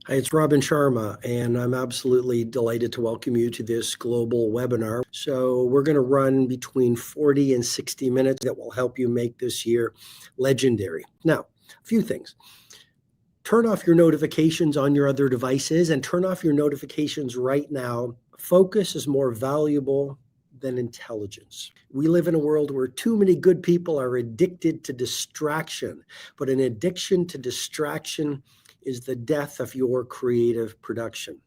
Hi, it's Robin Sharma, and I'm absolutely delighted to welcome you to this global webinar. So we're going to run between 40 and 60 minutes that will help you make this year legendary. Now, a few things. Turn off your notifications on your other devices and turn off your notifications right now. Focus is more valuable than intelligence. We live in a world where too many good people are addicted to distraction, but an addiction to distraction is the death of your creative production.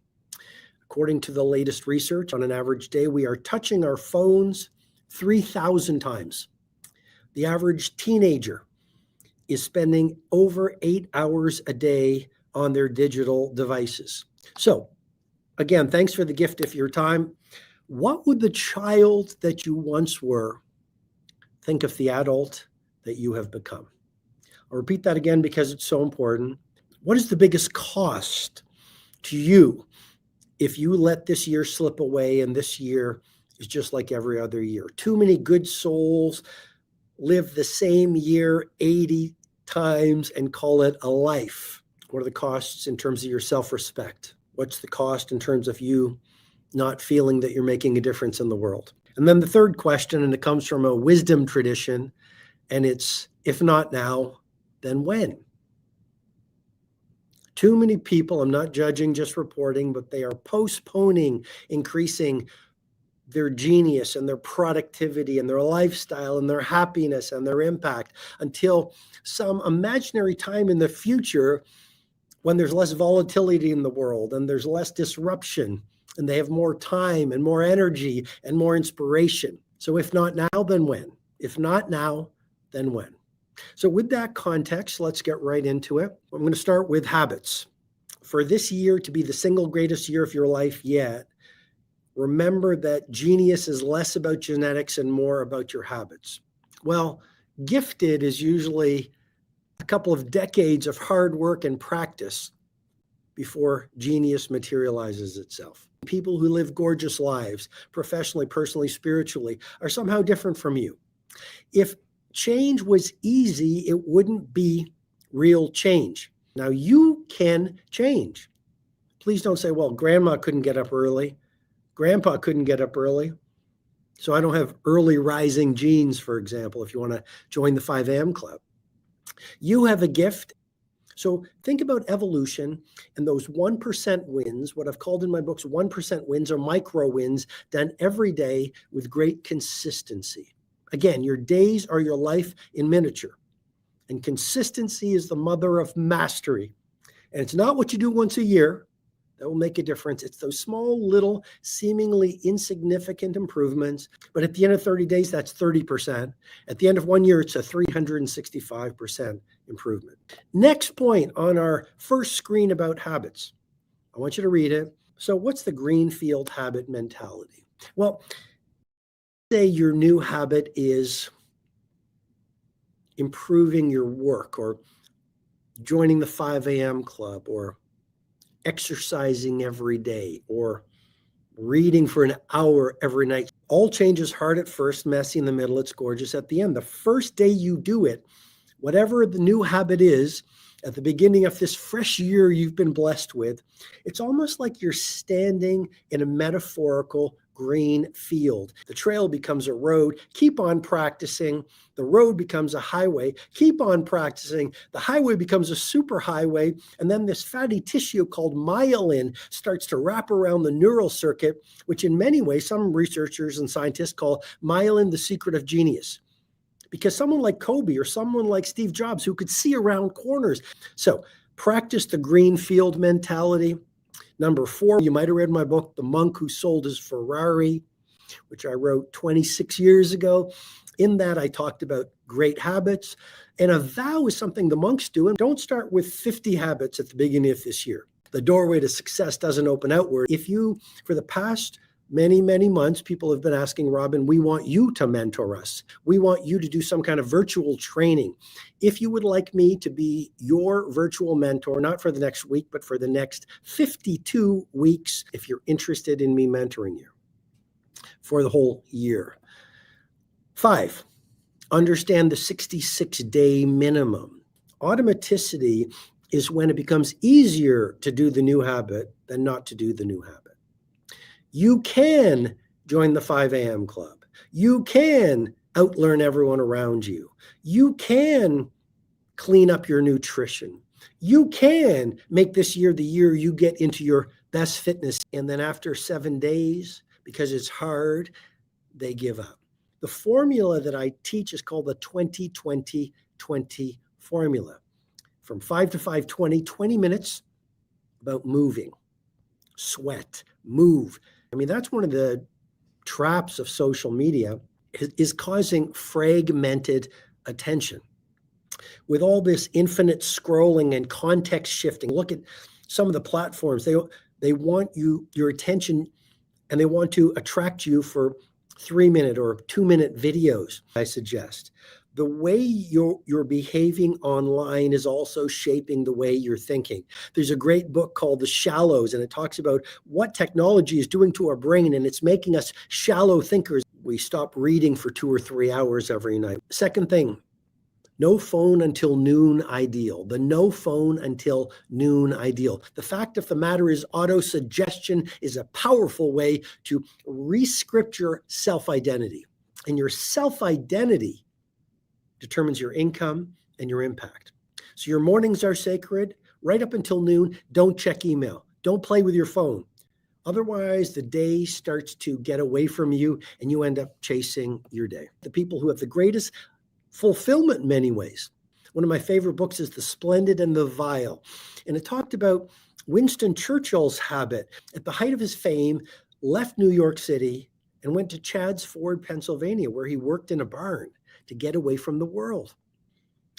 According to the latest research, on an average day, we are touching our phones 3,000 times. The average teenager is spending over 8 hours a day on their digital devices. So, again, thanks for the gift of your time. What would the child that you once were think of the adult that you have become? I'll repeat that again because it's so important. What is the biggest cost to you if you let this year slip away and this year is just like every other year? Too many good souls live the same year 80 times and call it a life. What are the costs in terms of your self-respect? What's the cost in terms of you not feeling that you're making a difference in the world? And then the third question, and it comes from a wisdom tradition, and it's, if not now, then when? Too many people, I'm not judging, just reporting, but they are postponing increasing their genius and their productivity and their lifestyle and their happiness and their impact until some imaginary time in the future when there's less volatility in the world and there's less disruption and they have more time and more energy and more inspiration. So if not now, then when? If not now, then when? So with that context, let's get right into it. I'm going to start with habits. For this year to be the single greatest year of your life yet, remember that genius is less about genetics and more about your habits. Well, gifted is usually a couple of decades of hard work and practice before genius materializes itself. People who live gorgeous lives, professionally, personally, spiritually, are somehow different from you. If change was easy, it wouldn't be real change. Now, you can change. Please don't say, well, grandma couldn't get up early. Grandpa couldn't get up early. So I don't have early rising genes, for example, if you want to join the 5 a.m. club. You have a gift. So think about evolution and those 1% wins, what I've called in my books 1% wins or micro wins done every day with great consistency. Again, your days are your life in miniature. And consistency is the mother of mastery. And it's not what you do once a year that will make a difference. It's those small, little, seemingly insignificant improvements. But at the end of 30 days, that's 30%. At the end of 1 year, it's a 365% improvement. Next point on our first screen about habits. I want you to read it. So what's the greenfield habit mentality? Well, say your new habit is improving your work or joining the 5 a.m. club or exercising every day or reading for an hour every night. All change is hard at first, messy in the middle, it's gorgeous at the end. The first day you do it, whatever the new habit is, at the beginning of this fresh year you've been blessed with, it's almost like you're standing in a metaphorical green field. The trail becomes a road. Keep on practicing. The road becomes a highway. Keep on practicing. The highway becomes a super highway. And then this fatty tissue called myelin starts to wrap around the neural circuit, which in many ways, some researchers and scientists call myelin the secret of genius. Because someone like Kobe or someone like Steve Jobs who could see around corners. So practice the green field mentality. Number 4, you might have read my book, The Monk Who Sold His Ferrari, which I wrote 26 years ago. In that, I talked about great habits. And a vow is something the monks do. And don't start with 50 habits at the beginning of this year. The doorway to success doesn't open outward. If you, for the past many, many months, people have been asking, Robin, we want you to mentor us. We want you to do some kind of virtual training. If you would like me to be your virtual mentor, not for the next week, but for the next 52 weeks, if you're interested in me mentoring you for the whole year. 5, understand the 66-day minimum. Automaticity is when it becomes easier to do the new habit than not to do the new habit. You can join the 5 a.m. club. You can outlearn everyone around you. You can clean up your nutrition. You can make this year the year you get into your best fitness. And then after 7 days, because it's hard, they give up. The formula that I teach is called the 20-20-20 formula. From 5 to 5:20, 20 minutes about moving, sweat, move. I mean, that's one of the traps of social media is causing fragmented attention. With all this infinite scrolling and context shifting, look at some of the platforms. They want your attention, and they want to attract you for 3-minute or 2-minute videos, I suggest. The way you're behaving online is also shaping the way you're thinking. There's a great book called The Shallows, and it talks about what technology is doing to our brain, and it's making us shallow thinkers. We stop reading for 2 or 3 hours every night. Second thing, no phone until noon ideal. The no phone until noon ideal. The fact of the matter is auto-suggestion is a powerful way to re-script your self-identity. And your self-identity determines your income and your impact. So your mornings are sacred. Right up until noon, don't check email. Don't play with your phone. Otherwise, the day starts to get away from you and you end up chasing your day. The people who have the greatest fulfillment in many ways. One of my favorite books is The Splendid and the Vile. And it talked about Winston Churchill's habit. At the height of his fame, left New York City and went to Chadds Ford, Pennsylvania, where he worked in a barn to get away from the world.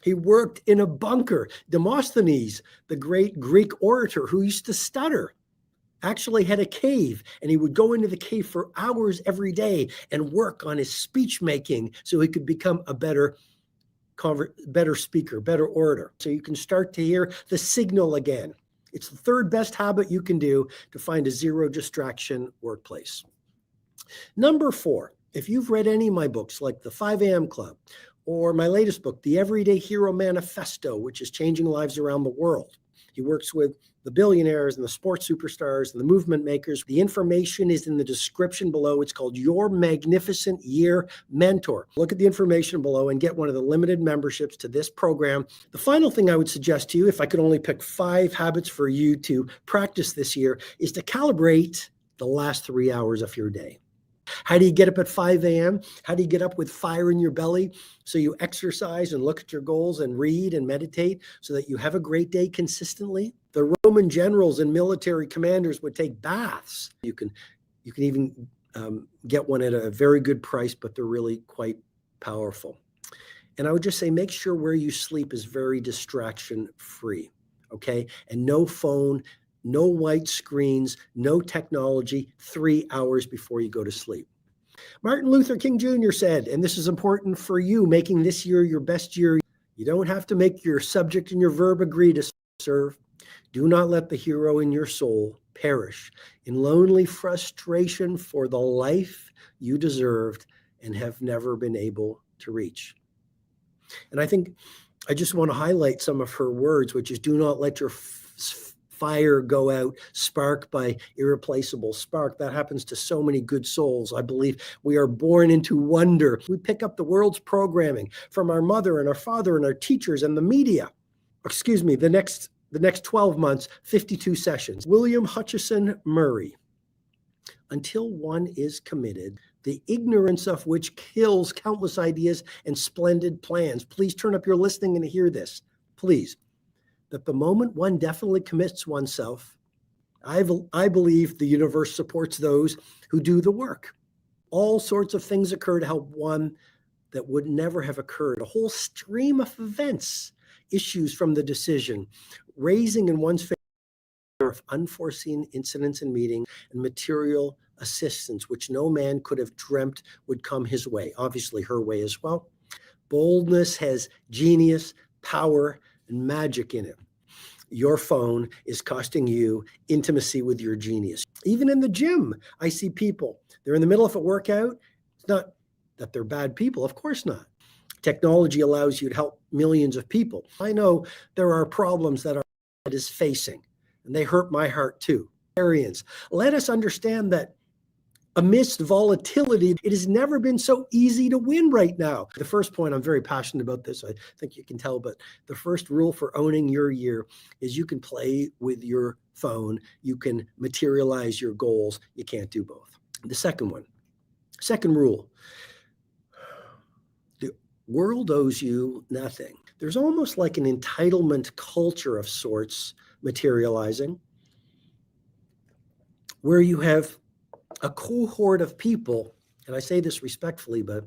He worked in a bunker. Demosthenes, the great Greek orator who used to stutter, actually had a cave, and he would go into the cave for hours every day and work on his speech making so he could become a better speaker, better orator. So you can start to hear the signal again. It's the third best habit you can do to find a zero distraction workplace. Number 4, if you've read any of my books, like the 5 a.m. Club, or my latest book, The Everyday Hero Manifesto, which is changing lives around the world. He works with the billionaires and the sports superstars and the movement makers. The information is in the description below. It's called Your Magnificent Year Mentor. Look at the information below and get one of the limited memberships to this program. The final thing I would suggest to you, if I could only pick 5 habits for you to practice this year, is to calibrate the last 3 hours of your day. How do you get up at 5 a.m.? How do you get up with fire in your belly so you exercise and look at your goals and read and meditate so that you have a great day consistently? The Roman generals and military commanders would take baths. You can even get one at a very good price, but they're really quite powerful. And I would just say, make sure where you sleep is very distraction free, okay? And no phone, no white screens, no technology 3 hours before you go to sleep. Martin Luther King Jr. said, and this is important for you, making this year your best year, you don't have to make your subject and your verb agree to serve. Do not let the hero in your soul perish in lonely frustration for the life you deserved and have never been able to reach. And I think I just want to highlight some of her words, which is, do not let your fire go out, spark by irreplaceable spark. That happens to so many good souls. I believe we are born into wonder. We pick up the world's programming from our mother and our father and our teachers and the media. Excuse me, the next 12 months, 52 sessions. William Hutchison Murray. Until one is committed, the ignorance of which kills countless ideas and splendid plans. Please turn up your listening and hear this, please. That the moment one definitely commits oneself, I believe the universe supports those who do the work. All sorts of things occur to help one that would never have occurred. A whole stream of events issues from the decision, raising in one's favor of unforeseen incidents and meetings and material assistance, which no man could have dreamt would come his way, obviously her way as well. Boldness has genius, power, and magic in it. Your phone is costing you intimacy with your genius. Even in the gym, I see people, they're in the middle of a workout. It's not that they're bad people, of course not. Technology allows you to help millions of people. I know there are problems that are is facing, and they hurt my heart too. Let us understand that amidst volatility, it has never been so easy to win right now. The first point, I'm very passionate about this, I think you can tell, but the first rule for owning your year is you can play with your phone, you can materialize your goals, you can't do both. The second rule, the world owes you nothing. There's almost like an entitlement culture of sorts materializing, where you have a cohort of people, and I say this respectfully, but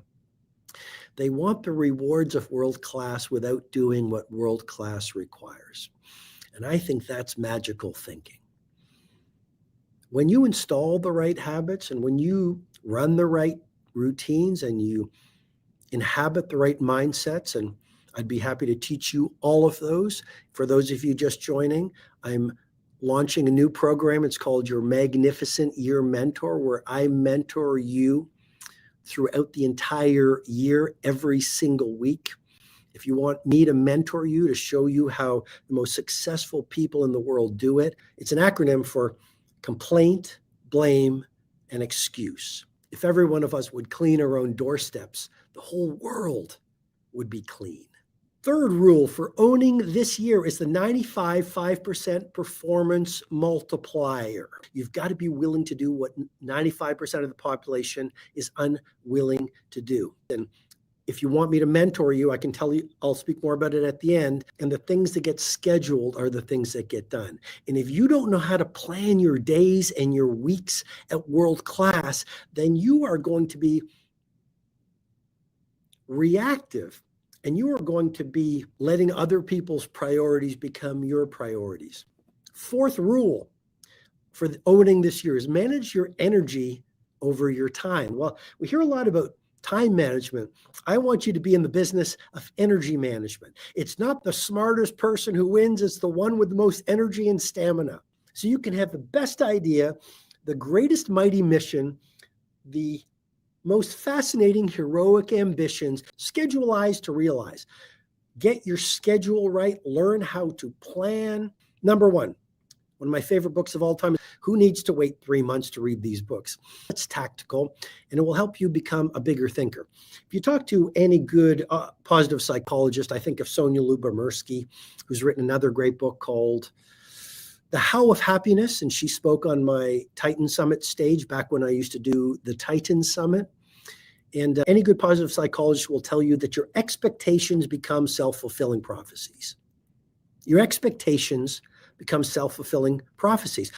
they want the rewards of world class without doing what world class requires. And I think that's magical thinking. When you install the right habits and when you run the right routines and you inhabit the right mindsets, and I'd be happy to teach you all of those. For those of you just joining, I'm launching a new program. It's called Your Magnificent Year Mentor, where I mentor you throughout the entire year, every single week. If you want me to mentor you, to show you how the most successful people in the world do it, it's an acronym for complaint, blame, and excuse. If every one of us would clean our own doorsteps, the whole world would be clean. Third rule for owning this year is the 95.5% performance multiplier. You've got to be willing to do what 95% of the population is unwilling to do. And if you want me to mentor you, I can tell you, I'll speak more about it at the end. And the things that get scheduled are the things that get done. And if you don't know how to plan your days and your weeks at world class, then you are going to be reactive. And you are going to be letting other people's priorities become your priorities. Fourth rule for owning this year is manage your energy over your time. Well, we hear a lot about time management. I want you to be in the business of energy management. It's not the smartest person who wins, it's the one with the most energy and stamina. So you can have the best idea, the greatest mighty mission, the most fascinating, heroic ambitions, scheduleize to realize. Get your schedule right. Learn how to plan. Number one of my favorite books of all time, Who Needs to Wait 3 Months to Read These Books? It's tactical, and it will help you become a bigger thinker. If you talk to any good positive psychologist, I think of Sonia Lyubomirsky, who's written another great book called The How of Happiness, and she spoke on my Titan Summit stage back when I used to do the Titan Summit. And any good positive psychologist will tell you that your expectations become self-fulfilling prophecies. Your expectations become self-fulfilling prophecies.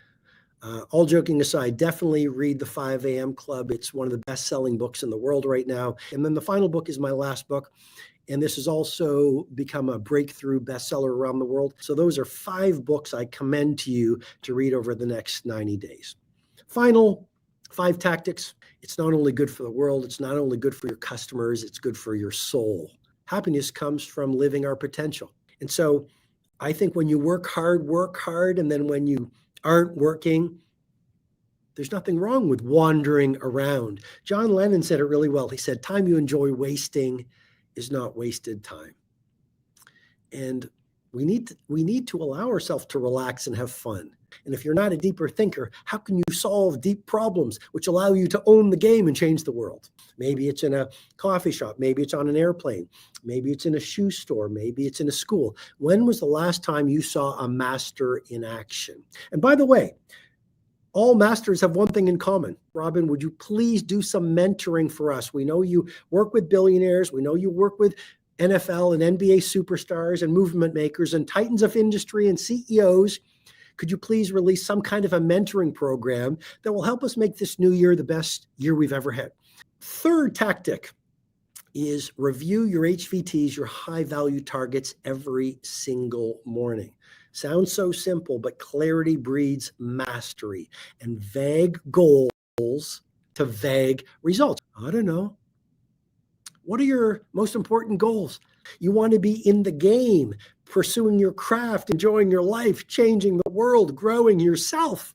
All joking aside, definitely read The 5 a.m. Club. It's one of the best-selling books in the world right now. And then the final book is my last book. And this has also become a breakthrough bestseller around the world. So those are 5 books I commend to you to read over the next 90 days. Final 5 tactics. It's not only good for the world, it's not only good for your customers, it's good for your soul. Happiness comes from living our potential. And so I think when you work hard, and then when you aren't working, there's nothing wrong with wandering around. John Lennon said it really well. He said, time you enjoy wasting is not wasted time. And we need to allow ourselves to relax and have fun. And if you're not a deeper thinker, how can you solve deep problems which allow you to own the game and change the world? Maybe it's in a coffee shop. Maybe it's on an airplane. Maybe it's in a shoe store. Maybe it's in a school. When was the last time you saw a master in action? And by the way, all masters have one thing in common. Robin, would you please do some mentoring for us? We know you work with billionaires. We know you work with NFL and NBA superstars and movement makers and titans of industry and CEOs. Could you please release some kind of a mentoring program that will help us make this new year the best year we've ever had? Third tactic is review your HVTs, your high value targets, every single morning. Sounds so simple, but clarity breeds mastery, and vague goals to vague results. I don't know. What are your most important goals? You want to be in the game, pursuing your craft, enjoying your life, changing the world, growing yourself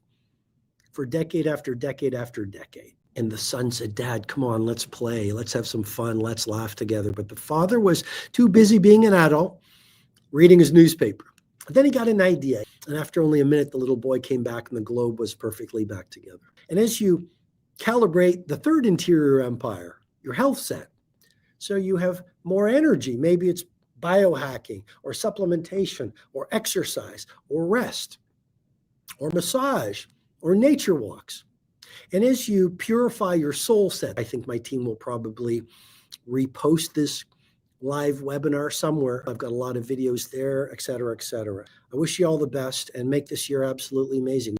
for decade after decade after decade. And the son said, Dad, come on, let's play. Let's have some fun. Let's laugh together. But the father was too busy being an adult, reading his newspaper. Then he got an idea. And after only a minute, the little boy came back and the globe was perfectly back together. And as you calibrate the third interior empire, your health set, so you have more energy. Maybe it's biohacking or supplementation or exercise or rest or massage or nature walks. And as you purify your soul set, I think my team will probably repost this live webinar somewhere. I've got a lot of videos there, et cetera, et cetera. I wish you all the best and make this year absolutely amazing.